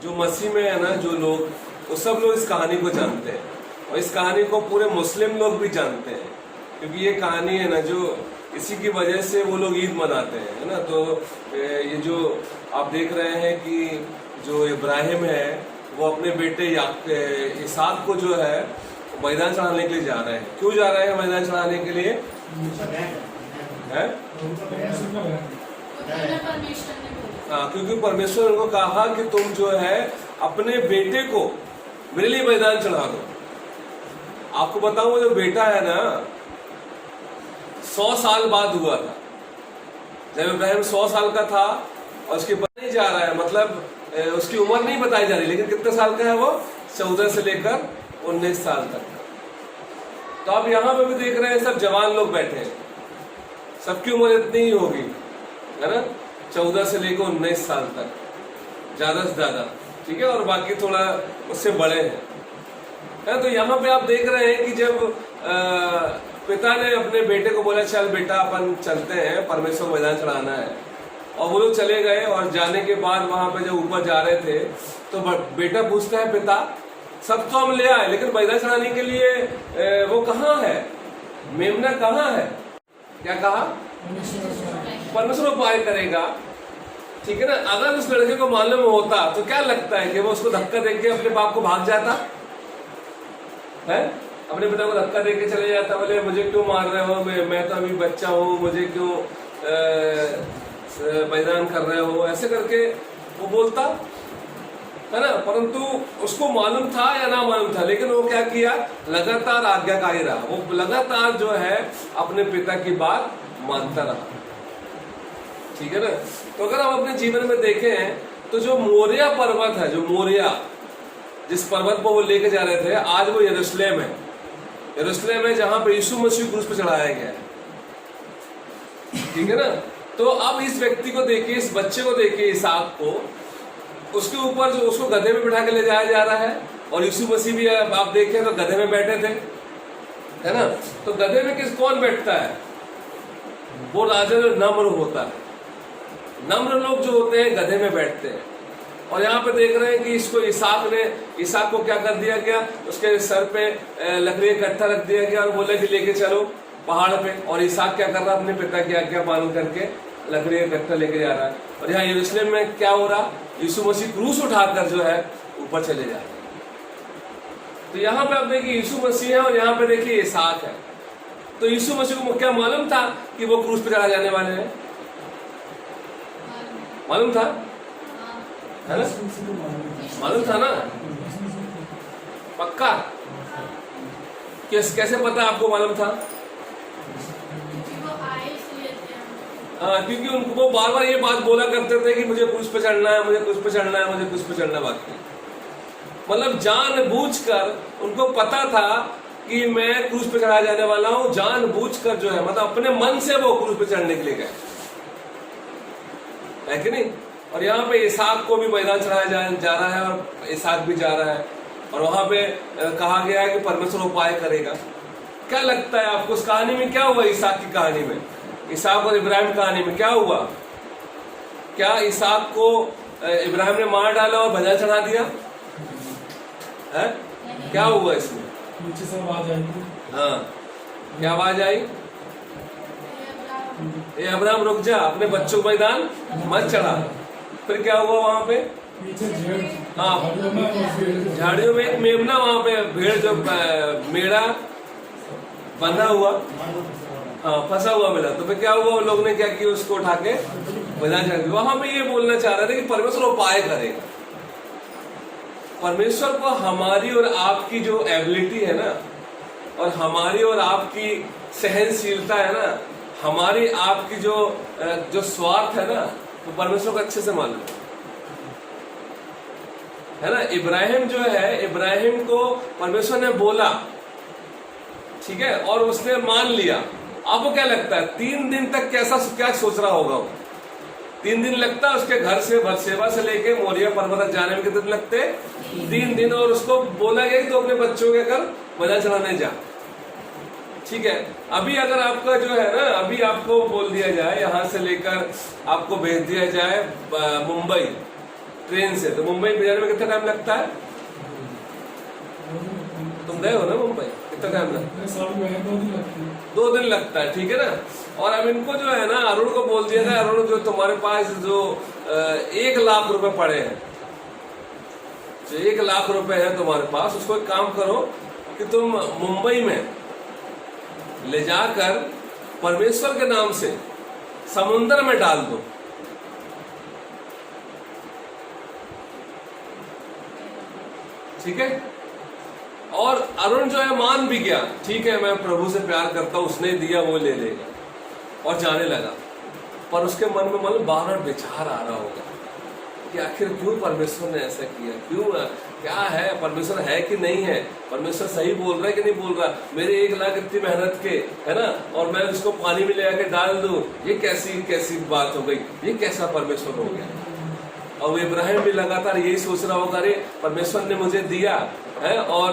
जो मसीह में है ना जो लोग, वो सब लोग इस कहानी को जानते हैं और इस कहानी को पूरे मुस्लिम लोग भी जानते हैं, क्योंकि ये कहानी है ना जो इसी की वजह से वो लोग ईद मनाते हैं, है ना। तो ये जो आप देख रहे हैं कि जो इब्राहिम है वो अपने बेटे इसहाक को जो है मैदान चढ़ाने के लिए जा रहे हैं। क्यों जा रहे हैं मैदान चढ़ाने के लिए? है हाँ, क्योंकि परमेश्वर ने उनको कहा कि तुम जो है अपने बेटे को मेरे लिए मैदान चढ़ा दो। आपको बताऊं, वो जो बेटा है ना 100 साल बाद हुआ था। जब इब्राहिम 100 साल का था और उसके बाद नहीं जा रहा है, मतलब उसकी उम्र नहीं बताई जा रही, लेकिन कितने साल का है वो? 14 से लेकर 19 साल तक का। तो आप यहाँ पे भी देख रहे हैं सब जवान लोग बैठे हैं, सबकी उम्र इतनी ही होगी, है ना, 14 से लेकर 19 साल तक, ज्यादा से ज्यादा, ठीक है, और बाकी थोड़ा उससे बड़े हैं। तो यहाँ पे आप देख रहे हैं कि जब पिता ने अपने बेटे को बोला चल बेटा अपन चलते हैं, परमेश्वर मैदान चढ़ाना है, और वो लोग चले गए। और जाने के बाद वहां पे जब ऊपर जा रहे थे तो बेटा पूछता है पिता सब तो हम ले आए, लेकिन मैदान चढ़ाने के लिए वो कहाँ है, मेमना कहाँ है? क्या कहा? परमेश्वर उपाय करेगा, ठीक है ना। अगर उस लड़के को मालूम होता तो क्या लगता है कि वो उसको धक्का देके अपने बाप को भाग जाता है, अपने पिता को धक्का देके चले जाता, बोले मुझे क्यों मार रहे हो, मैं तो अभी बच्चा हूँ, मुझे क्यों मैदान कर रहे हो, ऐसे करके वो बोलता है ना। परंतु उसको मालूम था या ना मालूम था, लेकिन वो क्या किया, लगातार आज्ञाकारी रहा, वो लगातार जो है अपने पिता की बात मानता रहा, ठीक है ना। तो अगर आप अपने जीवन में देखें तो जो मोरिया पर्वत है, जो मोरिया जिस पर्वत पर वो लेके जा रहे थे, आज वो यरूशलेम है। यरूशलेम है जहां पे यीशु मसीह क्रूस पे चढ़ाया गया है, ठीक है ना। तो अब इस व्यक्ति को देखिए, इस बच्चे को देखिए, इसहाक को, उसके ऊपर जो उसको गधे में बिठा के ले जाया जा रहा है, और यीशु मसीह भी आप देखें तो गधे में बैठे थे, है ना। तो गधे में कौन बैठता है? वो राजा जो नम्र होता है, नम्र लोग जो होते हैं गधे में बैठते हैं। और यहाँ पे देख रहे हैं कि इसको इसहाक को क्या कर दिया गया, उसके सर पे लकड़ी इकट्ठा रख दिया गया और बोले कि लेके चलो पहाड़ पे। और इसहाक क्या कर रहा है, अपने पिता की आज्ञा पालन करके लकड़ी इकट्ठा लेके जा रहा है। और यहाँ यरूशलेम में क्या हो रहा, यीशु मसीह क्रूस उठाकर जो है ऊपर चले जा रहे हैं। तो यहाँ पे आप देखिए यीशु मसीह है और यहाँ पे देखिए इसहाक है। तो यीशु मसीह को क्या मालूम था कि वो क्रूस पे चढ़ा जाने वाले हैं? मालूम था, है ना, मालूम था ना, पक्का? कैसे पता आपको मालूम था? हाँ, क्योंकि उनको वो बार बार ये बात बोला करते थे कि मुझे क्रूस पे चढ़ना है, मुझे क्रूस पे चढ़ना है, मुझे क्रूस पे चढ़ना बाकी। मतलब जानबूझकर उनको पता था कि मैं क्रूस पे चढ़ा जाने वाला हूं, जानबूझकर जो है, मतलब अपने मन से वो क्रूस पे चढ़ने के लिए गए, है कि नहीं। और यहाँ पे इसहाक को भी मैदान चढ़ाया जा रहा है, और इसहाक भी जा रहा है, और वहां पे कहा गया है कि परमेश्वर उपाय करेगा। क्या लगता है आपको उस कहानी में क्या हुआ? इसहाक की कहानी में, इसहाक और इब्राहिम कहानी में क्या हुआ? क्या इसहाक को इब्राहिम ने मार डाला और भजन चढ़ा दिया है? क्या हुआ इसमें? नीचे से आवाज आई। हाँ, क्या आवाज आई? ये अब्राहम रुक जा, अपने बच्चों को मैदान मत चढ़ा। फिर क्या हुआ वहां पे? हाँ, झाड़ियों में एक मेमना, वहां पे भेड़ जो मेढ़ा बंधा हुआ, हाँ, फंसा हुआ मिला। तो फिर क्या हुआ, लोग ने क्या किया, उसको उठा के मैदान चढ़ा दिया। वहां पे ये बोलना चाह रहे थे कि परमेश्वर उपाय करेगा। परमेश्वर को हमारी और आपकी जो एबिलिटी है ना, और हमारी और आपकी सहनशीलता है ना, हमारी आपकी जो स्वार्थ है ना, तो परमेश्वर को अच्छे से मालूम है ना। इब्राहिम जो है, इब्राहिम को परमेश्वर ने बोला, ठीक है, और उसने मान लिया। आपको क्या लगता है 3 दिन तक क्या सोच रहा होगा वो? 3 दिन लगता है उसके घर से बरसेबा से लेके मोरिया पर्वत तक जाने में कितने दिन लगते? 3 दिन। और उसको बोला गया कि तो अपने बच्चों के घर मैदान चढ़ाने जा, ठीक है। अभी अगर आपका जो है ना, अभी आपको बोल दिया जाए, यहाँ से लेकर आपको भेज दिया जाए मुंबई, ट्रेन से, तो मुंबई जाने में कितना टाइम लगता है? तुम गए हो ना मुंबई, कितना टाइम लगता है? 2 दिन लगता है, ठीक है ना। और अब इनको जो है ना, अरुण को बोल दिया था, अरुण जो तुम्हारे पास जो 1 लाख रुपए पड़े हैं, जो 1 लाख रुपए है तुम्हारे पास, उसको एक काम करो कि तुम मुंबई में ले जाकर परमेश्वर के नाम से समुद्र में डाल दो। ठीक है। और अरुण जो है मान भी गया, ठीक है मैं प्रभु से प्यार करता हूं, उसने दिया वो ले लेगा, और जाने लगा। पर उसके मन में मतलब बार बार विचार आ रहा होगा कि आखिर क्यों परमेश्वर ने ऐसा किया, क्यों, क्या है, परमेश्वर है कि नहीं है, परमेश्वर सही बोल रहा है कि नहीं बोल रहा, मेरे 1 लाख इतनी मेहनत के, है ना, और मैं उसको पानी में ले आके डाल दूं, ये कैसी बात हो गई, ये कैसा परमेश्वर हो गया। और इब्राहिम भी लगातार यही सोच रहा होगा, अरे परमेश्वर ने मुझे दिया है, और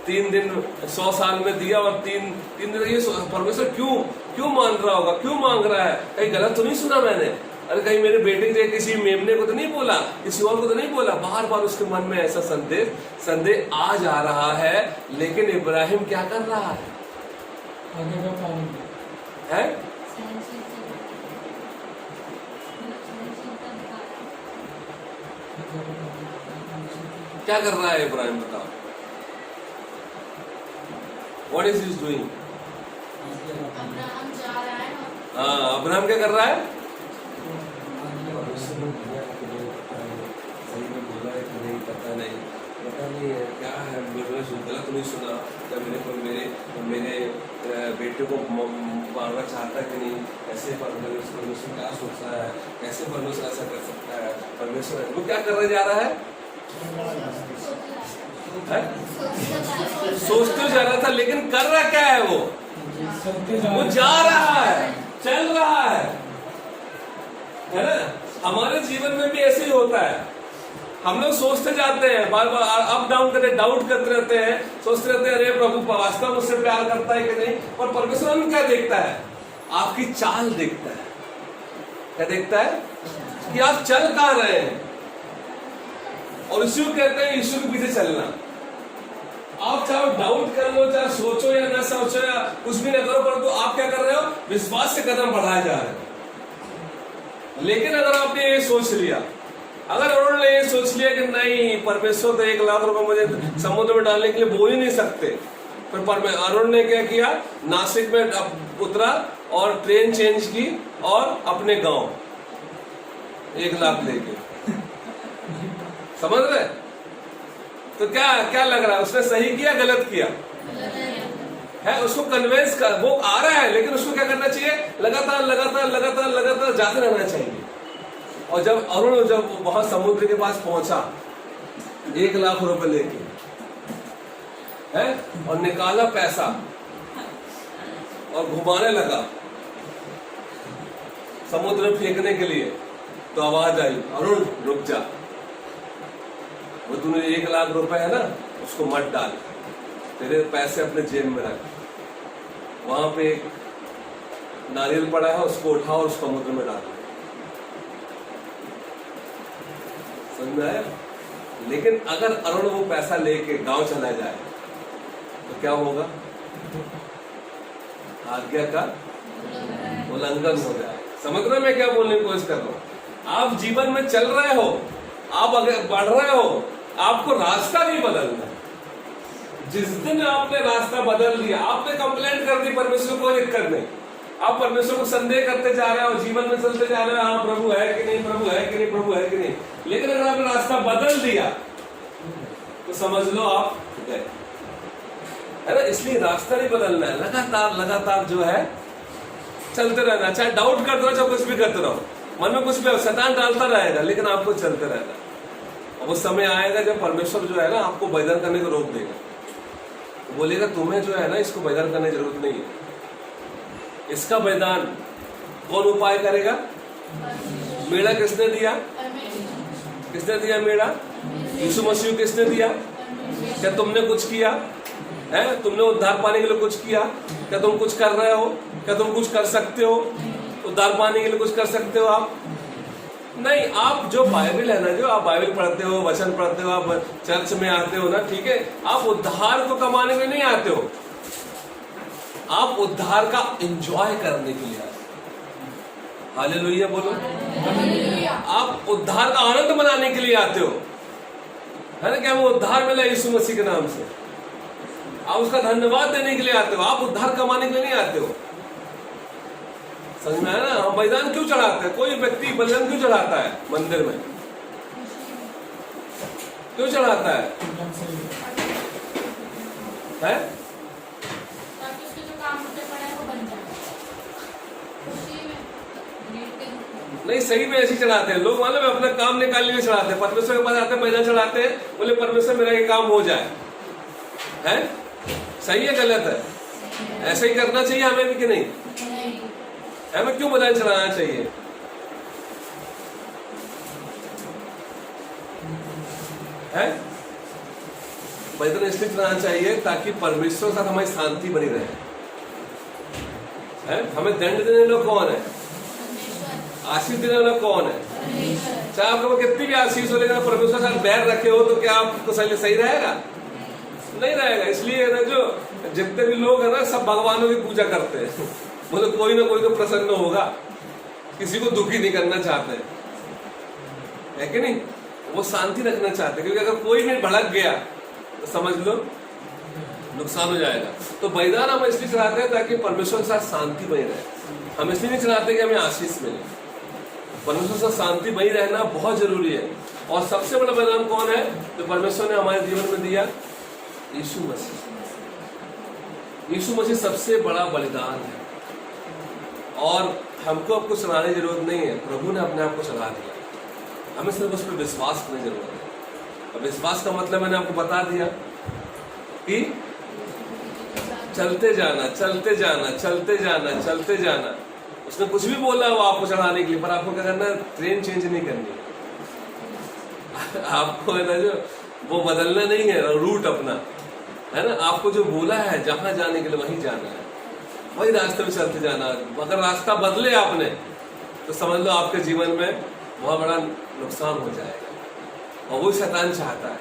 3 दिन 100 साल में दिया, और तीन दिन ये परमेश्वर क्यों मान रहा होगा, क्यों मांग रहा है, कहीं गलत तो नहीं सुना मैंने, अरे कहीं मेरे बेटे के किसी मेमने को तो नहीं बोला, किसी और को तो नहीं बोला। बार बार उसके मन में ऐसा संदेह आ जा रहा है। लेकिन इब्राहिम क्या कर रहा है? क्या कर रहा है इब्राहिम, बताओ। What is he doing? हाँ, अब्राहम क्या कर रहा है? सही में बोला है कि नहीं, पता नहीं है क्या है, मैंने गलत नहीं सुना, क्या मेरे बेटे को मारना चाहता है कि नहीं, कैसे परमेश्वर क्या सोच रहा है, कैसे परमेश्वर ऐसा कर सकता है, परमेश्वर वो क्या करने जा रहा है? सोचते जा रहा था, लेकिन कर रहा क्या है? वो जा रहा है, चल रहा है ना। हमारे जीवन में भी ऐसे ही होता है, हम लोग सोचते जाते हैं, बार बार अप डाउन करते, डाउट करते रहते हैं, सोचते रहते हैं, अरे प्रभु वास्तव मुझसे प्यार करता है कि नहीं। और परमेश्वर में क्या देखता है? आपकी चाल देखता है। क्या देखता है? कि आप चल कहां रहे हैं। और इसी को कहते हैं यीशु के पीछे चलना। आप चाहे डाउट कर लो, चाहे सोचो या ना सोचो, या कुछ भी ना करो, परंतु आप क्या कर रहे हो? विश्वास से कदम बढ़ाए जा रहे हो। लेकिन अगर आपने ये सोच लिया, अगर उन्होंने ये सोच लिया कि नहीं, परमेश्वर तो 1 लाख रुपए मुझे समुद्र में डालने के लिए बोल ही नहीं सकते, फिर अरुण ने क्या किया? नासिक में उतरा और ट्रेन चेंज की और अपने गांव 1 लाख लेके, समझ रहे? तो क्या लग रहा है? उसने सही किया, गलत किया है? उसको कन्वेंस कर, वो आ रहा है, लेकिन उसको क्या करना चाहिए? लगातार जाते रहना चाहिए। और जब अरुण वहां समुद्र के पास पहुंचा 1 लाख रुपए लेके, है, और निकाला पैसा और घुमाने लगा समुद्र में फेंकने के लिए, तो आवाज आई, अरुण रुक जा, वो तूने 1 लाख रुपए है ना, उसको मत डाल, तेरे पैसे अपने जेब में रख। वहां पे एक नारियल पड़ा है, उसको उठाओ और उसको समुद्र में डाल। समझ में आया? लेकिन अगर अरुण वो पैसा लेके गांव चला जाए तो क्या होगा? आज्ञा का उल्लंघन हो जाए। समझ रहे मैं क्या बोलने की कोशिश कर रहा हूं? आप जीवन में चल रहे हो, आप अगर बढ़ रहे हो, आपको रास्ता नहीं बदलना। जिस दिन आपने रास्ता बदल दिया, आपने कंप्लेंट कर दी, परमेश्वर को कोई दिक्कत नहीं, आप परमेश्वर को संदेह करते जा रहे हो, जीवन में चलते जा रहे हो, हाँ प्रभु है कि नहीं, प्रभु है कि नहीं, प्रभु है कि नहीं। लेकिन अगर आपने रास्ता बदल दिया तो समझ लो आप गए, है ना। इसलिए रास्ता नहीं बदलना है, लगातार जो है चलते रहना। चाहे डाउट करते रहो, चाहे कुछ भी करते रहो, मन में कुछ भी शैतान डालता रहेगा, लेकिन आपको चलते रहना। और वो समय आएगा जब परमेश्वर जो है ना आपको बलिदान करने को रोक देगा, तो बोलेगा तुम्हें जो है ना इसको बलिदान करने की जरूरत नहीं है। इसका बलिदान कौन उपाय करेगा? मेढ़ा किसने दिया? किसने दिया मेढ़ा? यीशु मसीह किसने दिया? क्या तुमने कुछ किया है? तुमने उद्धार पाने के लिए कुछ किया? क्या तुम कुछ कर रहे हो? क्या तुम कुछ कर सकते हो? उद्धार पाने के लिए कुछ कर सकते हो आप? नहीं, आप जो बाइबल है ना, जो आप बाइबल पढ़ते हो, वचन पढ़ते हो, आप चर्च में आते हो ना, ठीक है, आप उद्धार को कमाने में नहीं आते हो, आप उद्धार का एंजॉय करने के लिए आते हो। हालेलुया बोलो। आप उद्धार का आनंद मनाने के लिए आते हो, है ना, कि हमें उद्धार मिला यीशु मसीह के नाम से। आप उसका धन्यवाद देने के लिए आते हो, आप उद्धार कमाने के लिए नहीं आते हो। समझ में आया ना? हम बलिदान क्यों चढ़ाते हैं? कोई व्यक्ति बलिदान क्यों चढ़ाता है मंदिर में? क्यों चढ़ाता है? ताकि उसके जो काम होते पड़े हैं वो बन जाए। नहीं, सही में ऐसे चढ़ाते हैं लोग, मालूम है, अपना काम निकालने में चढ़ाते हैं। परमेश्वर के पास आते हैं, बलिदान चढ़ाते हैं, बोले परमेश्वर मेरा ये काम हो जाए। है सही है गलत है? ऐसा ही करना चाहिए हमें भी कि नहीं? हमें क्यों बलिदान चढ़ाना चाहिए? है बलिदान इसलिए चढ़ाना चाहिए ताकि परमेश्वर के साथ हमारी शांति बनी रहे। है हमें दंड देने वाला कौन है? आशीष देने वाला कौन है? चाहे आपको कितनी भी आशीष हो, लेकिन परमेश्वर के साथ बैर रखे हो तो क्या आपको सही रहेगा? नहीं रहेगा। इसलिए ना, जो जितने भी लोग हैं ना, सब भगवानों की पूजा करते हैं। मतलब कोई ना कोई तो प्रसन्न होगा, किसी को दुखी नहीं करना चाहते, है कि नहीं? वो शांति रखना चाहते हैं, क्योंकि अगर कोई भी भड़क गया तो समझ लो नुकसान हो जाएगा। तो बलिदान हम इसलिए चढ़ाते हैं ताकि परमेश्वर के साथ शांति बनी रहे। हम इसलिए नहीं चढ़ाते कि हमें आशीष मिले। परमेश्वर के साथ शांति बनी रहना बहुत जरूरी है। और सबसे बड़ा बलिदान कौन है? तो परमेश्वर ने हमारे जीवन में दिया, यीशु मसीह। यीशु मसीह सबसे बड़ा बलिदान है, और हमको अब कुछ चढ़ाने की जरूरत नहीं है। प्रभु ने अपने आप को चढ़ा दिया, हमें सिर्फ उस पर विश्वास करने की जरूरत है। अब विश्वास का मतलब मैंने आपको बता दिया कि चलते जाना, चलते जाना, चलते जाना, चलते जाना। उसने कुछ भी बोला वो आपको चढ़ाने के लिए, पर आपको क्या करना? ट्रेन चेंज नहीं करनी। आपको है ना, जो वो बदलना नहीं है रूट अपना, है ना। आपको जो बोला है जहां जाने के लिए वहीं जाना है, वही रास्ते में चलते जाना। अगर रास्ता बदले आपने तो समझ लो आपके जीवन में बहुत बड़ा नुकसान हो जाएगा, और वो शैतान चाहता है।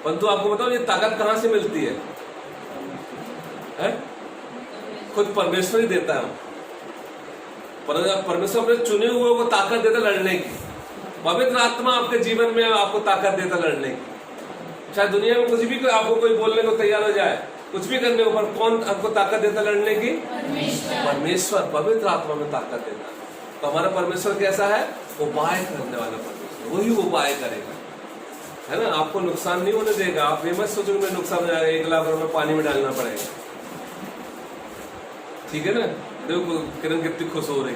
परंतु आपको बताओ ये ताकत कहां से मिलती है? खुद परमेश्वर ही देता है। परमेश्वर अपने चुने हुए को ताकत देता लड़ने की। पवित्र आत्मा आपके जीवन में आपको ताकत देता लड़ने की। चाहे दुनिया में कुछ भी आपको कोई बोलने को तैयार हो जाए, कुछ भी करने को, कौन आपको ताकत देता लड़ने की? परमेश्वर, पवित्र आत्मा में ताकत देता। तो हमारा परमेश्वर कैसा है? उपाय करने वाला परमेश्वर, वही उपाय करेगा, है ना। आपको नुकसान नहीं होने देगा। आप ये मत सोचो कि नुकसान हो जाएगा, 1 लाख रुपए पानी में डालना पड़ेगा। ठीक है ना? देखो किरण कितनी खुश हो रही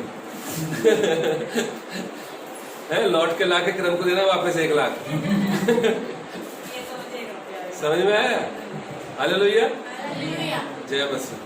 है। लौट के लाके किरण को देना वापस 1 लाख। समझ में आया? हालेलुया, जय मसीह।